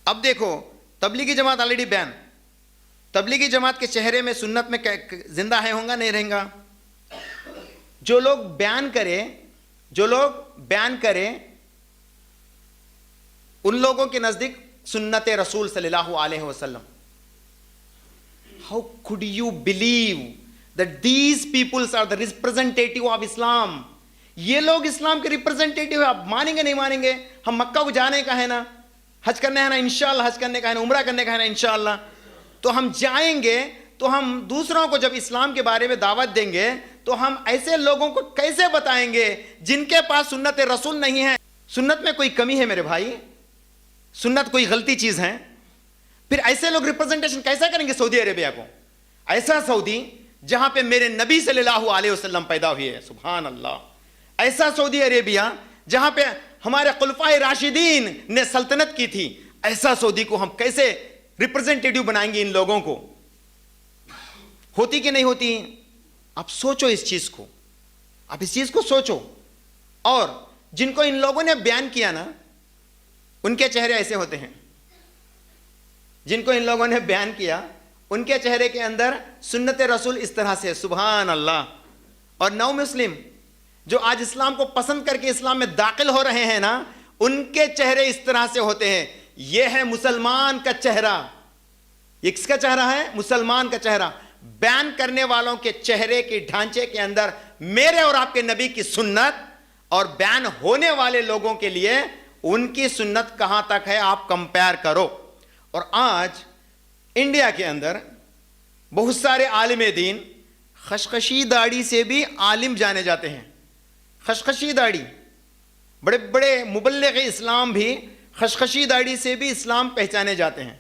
اب دیکھو Tablighi Jamaat already been, Tablighi Jamaat کے چہرے میں سنت میں زندہ ہے، ہوں گا نہیں رہیں گا؟ جو لوگ بیان کرے ان لوگوں کے نزدیک سنت رسول صلی اللہ علیہ وسلم. How could you believe that these peoples are the representative of Islam؟ یہ لوگ اسلام کے ریپرزینٹیٹیو ہے. آپ مانیں گے نہیں مانیں گے؟ ہم مکہ کو جانے کا ہے نا، حج کرنا ہے نا انشاءاللہ، حج کرنے کا ہے نا، عمرہ کرنے کا ہے نا انشاءاللہ، تو ہم جائیں گے تو ہم دوسروں کو جب اسلام کے بارے میں دعوت دیں گے تو ہم ایسے لوگوں کو کیسے بتائیں گے جن کے پاس سنت رسول نہیں ہے؟ سنت میں کوئی کمی ہے میرے بھائی؟ سنت کوئی غلطی چیز ہے؟ پھر ایسے لوگ ریپرزنٹیشن کیسا کریں گے سعودی عربیہ کو؟ ایسا سعودی جہاں پہ میرے نبی صلی اللہ علیہ وسلم پیدا ہوئے ہے، سبحان اللہ. ایسا سعودی عربیہ جہاں پہ ہمارے خلفائے راشدین نے سلطنت کی تھی، ایسا سعودی کو ہم کیسے ریپرزنٹیٹیو بنائیں گے ان لوگوں کو؟ ہوتی کہ نہیں ہوتی؟ آپ سوچو اس چیز کو، آپ اس چیز کو سوچو. اور جن کو ان لوگوں نے بیان کیا نا، ان کے چہرے ایسے ہوتے ہیں. جن کو ان لوگوں نے بیان کیا ان کے چہرے کے اندر سنت رسول اس طرح سے، سبحان اللہ. اور نو مسلم جو آج اسلام کو پسند کر کے اسلام میں داخل ہو رہے ہیں نا، ان کے چہرے اس طرح سے ہوتے ہیں. یہ ہے مسلمان کا چہرہ. یہ کس کا چہرہ ہے؟ مسلمان کا چہرہ. بیان کرنے والوں کے چہرے کے ڈھانچے کے اندر میرے اور آپ کے نبی کی سنت، اور بیان ہونے والے لوگوں کے لیے ان کی سنت کہاں تک ہے آپ کمپیئر کرو. اور آج انڈیا کے اندر بہت سارے عالم دین خشخشی داڑھی سے بھی عالم جانے جاتے ہیں. خشخشی داڑھی، بڑے بڑے مبلغ اسلام بھی خشخشی داڑھی سے بھی اسلام پہچانے جاتے ہیں.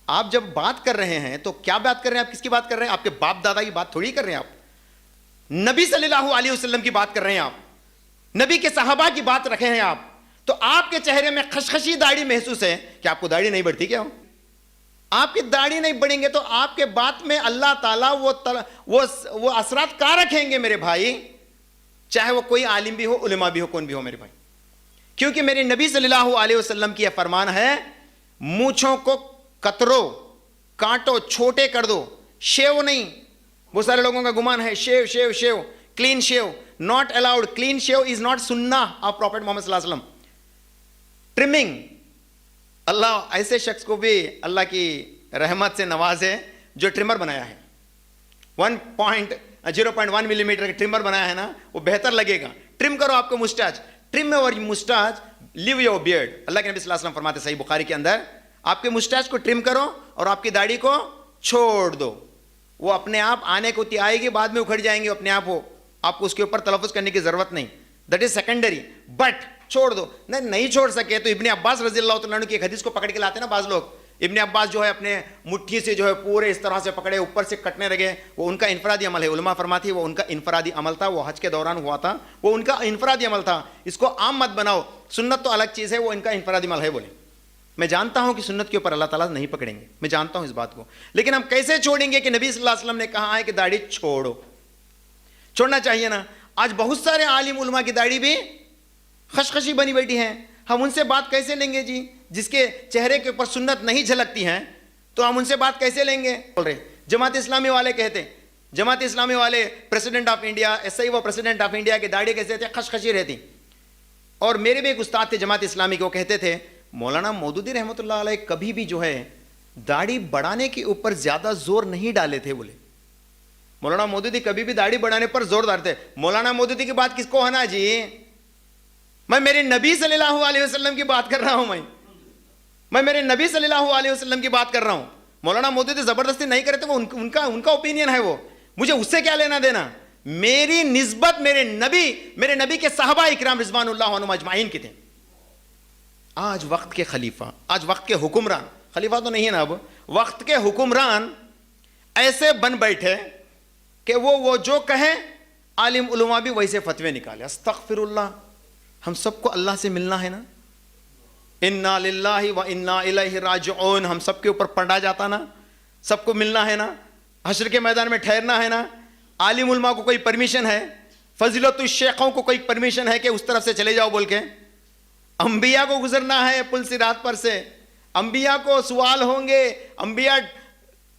آپ جب بات کر رہے ہیں تو کیا بات کر رہے ہیں؟ آپ کس کی بات کر رہے ہیں؟ آپ کے باپ دادا کی بات تھوڑی کر رہے ہیں. آپ نبی صلی اللہ علیہ وسلم کی بات کر رہے ہیں، آپ نبی کے صحابہ کی بات رکھے ہیں آپ. تو آپ کے چہرے میں خشخشی داڑھی محسوس ہے کہ آپ کو داڑھی نہیں بڑھتی کیا؟ آپ کی داڑھی نہیں بڑھیں گے تو آپ کے بات میں اللہ تعالیٰ وہ اثرات کہاں رکھیں گے میرے بھائی؟ چاہے وہ کوئی عالم بھی ہو، علماء بھی ہو، کون بھی ہو میرے بھائی. کیونکہ میرے نبی صلی اللہ علیہ وسلم کی یہ فرمان ہے، مونچھوں کو کترو، کانٹو، چھوٹے کر دو، شیو نہیں. بہت سارے لوگوں کا گمان ہے shave shave shave, clean shave not allowed. Clean shave is not sunnah of prophet Muhammad صلی اللہ علیہ وسلم. ٹرمنگ، اللہ ایسے شخص کو بھی اللہ کی رحمت سے نوازے جو ٹرمر بنایا ہے. 0.1 ملی میٹر کا ٹرمر بنایا ہے نا، وہ بہتر لگے گا. ٹرم کرو آپ کو مسٹاچ، ٹرم اور مسٹاچ لیو یور بیئرڈ. اللہ کے نبی صلی اللہ علیہ وسلم فرماتے صحیح بخاری کے اندر، آپ کے مسٹاچ کو ٹرم کرو اور آپ کی داڑھی کو چھوڑ دو. وہ اپنے آپ آنے کو آئے گی، بعد میں اکھڑ جائیں گے اپنے آپ. آپ کو اس کے اوپر تلفظ کرنے کی ضرورت نہیں، دیٹ از سیکنڈری. بٹ چھوڑ دو. نہیں چھوڑ سکے تو ابن عباس رضی اللہ تعالیٰ عنہ کی ایک حدیث کو پکڑ کے لاتے نا بعض لوگ. ابن عباس جو ہے اپنے مٹھی سے جو ہے پورے اس طرح سے پکڑے، اوپر سے کٹنے لگے. وہ ان کا انفرادی عمل ہے. علماء فرماتی ہے وہ ان کا انفرادی عمل تھا، وہ حج کے دوران ہوا تھا، وہ ان کا انفرادی عمل تھا. اس کو عام مت بناؤ. سنت تو الگ چیز ہے، وہ ان کا انفرادی عمل ہے. بولے میں جانتا ہوں کہ سنت کے اوپر اللہ تعالیٰ نہیں پکڑیں گے، میں جانتا ہوں اس بات کو، لیکن ہم کیسے چھوڑیں گے کہ نبی صلی اللہ علیہ وسلم نے کہا ہے کہ داڑھی چھوڑو. چھوڑنا چاہیے نا. آج بہت سارے عالم علماء کی داڑھی بھی خشخشی بنی بیٹھی ہیں. ہم ان سے بات کیسے لیں گے جی؟ جس کے چہرے کے اوپر سنت نہیں جھلکتی ہیں تو ہم ان سے بات کیسے لیں گے؟ بول رہے جماعت اسلامی والے کہتے ہیں، جماعت اسلامی والے پریسیڈنٹ آف انڈیا، ایسا ہی وہ پریسیڈنٹ آف انڈیا کی داڑھی کیسے تھے؟ خشخشی رہتی. اور میرے بھی ایک استاد تھے جماعت اسلامی کے، وہ کہتے تھے مولانا مودودی رحمۃ اللہ علیہ کبھی بھی جو ہے داڑھی بڑھانے کے اوپر زیادہ زور نہیں ڈالے تھے. بولے مولانا مودودی کبھی بھی داڑھی بڑھانے پر زور ڈالتے. مولانا مودودی کی بات کس کو ہے نا جی؟ میں میرے نبی صلی اللہ علیہ وسلم کی بات کر رہا ہوں. میں میرے نبی صلی اللہ علیہ وسلم کی بات کر رہا ہوں. مولانا مودودی زبردستی نہیں کرتے، وہ ان کا اوپینین ہے. وہ مجھے اس سے کیا لینا دینا؟ میری نسبت میرے نبی کے صحابہ اکرام رضوان اللہ عنہم اجمعین کی تھے. آج وقت کے خلیفہ، آج وقت کے حکمران، خلیفہ تو نہیں ہے نا، اب وقت کے حکمران ایسے بن بیٹھے کہ وہ جو کہیں عالم علماء بھی ویسے فتوے نکالے. استغفر اللہ. ہم سب کو اللہ سے ملنا ہے نا. انا للہ و انا الیہ راجعون. ہم سب کے اوپر پڑھا جاتا نا، سب کو ملنا ہے نا، حشر کے میدان میں ٹھہرنا ہے نا. عالم علماء کو کوئی پرمیشن ہے؟ فضیلت الشیخوں کو کوئی پرمیشن ہے کہ اس طرف سے چلے جاؤ بول کے؟ انبیاء کو گزرنا ہے پل صراط پر سے، انبیاء کو سوال ہوں گے, انبیاء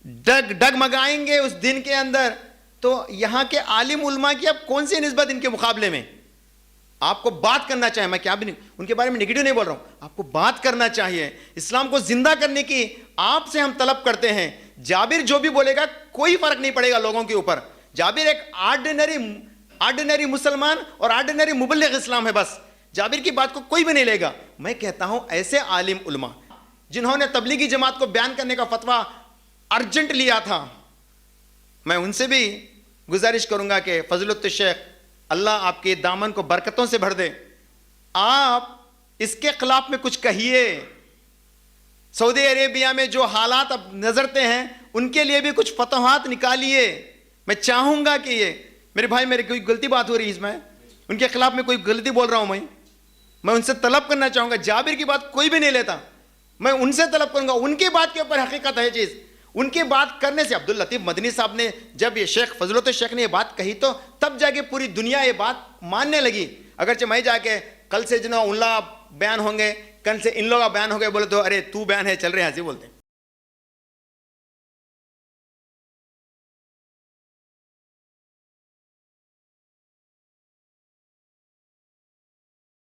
ڈگمگائیں گے اس دن کے اندر. تو یہاں کے عالم علماء کی اب کون سی نسبت ان کے مقابلے میں؟ آپ کو بات کرنا چاہیے, میں کیا بھی نہیں ان کے بارے میں نگیٹو نہیں بول رہا ہوں, آپ کو بات کرنا چاہیے, اسلام کو زندہ کرنے کی آپ سے ہم طلب کرتے ہیں. جابر جو بھی بولے گا کوئی فرق نہیں پڑے گا لوگوں کے اوپر. جابر ایک آرڈینری مسلمان اور آرڈینری مبلغ اسلام ہے, بس جابر کی بات کو کوئی بھی نہیں لے گا. میں کہتا ہوں ایسے عالم علماء جنہوں نے تبلیغی جماعت کو بیان کرنے کا فتویٰ ارجنٹ لیا تھا, میں ان سے بھی گزارش کروں گا کہ فضیلت الشیخ اللہ آپ کے دامن کو برکتوں سے بھر دے, آپ اس کے خلاف میں کچھ کہیے. سعودی عربیہ میں جو حالات اب نظرتے ہیں ان کے لیے بھی کچھ فتوحات نکالیے. میں چاہوں گا کہ یہ میرے بھائی, میری کوئی غلطی بات ہو رہی ہے اس میں, ان کے خلاف میں کوئی غلطی بول رہا ہوں, میں ان سے طلب کرنا چاہوں گا. جابر کی بات کوئی بھی نہیں لیتا, میں ان سے طلب کروں گا, ان کی بات کے اوپر حقیقت ہے چیز. ان کی بات کرنے سے عبداللطیف مدنی صاحب نے جب یہ شیخ فضلت الشیخ نے یہ بات کہی تو تب جا کے پوری دنیا یہ بات ماننے لگی. اگرچہ میں جا کے کل سے جنہوں اللہ بیان ہوں گے, کل سے ان لوگ بیان ہو گئے بولے تو ارے تو بیان ہے چل رہے ہیں ایسے بولتے ہیں.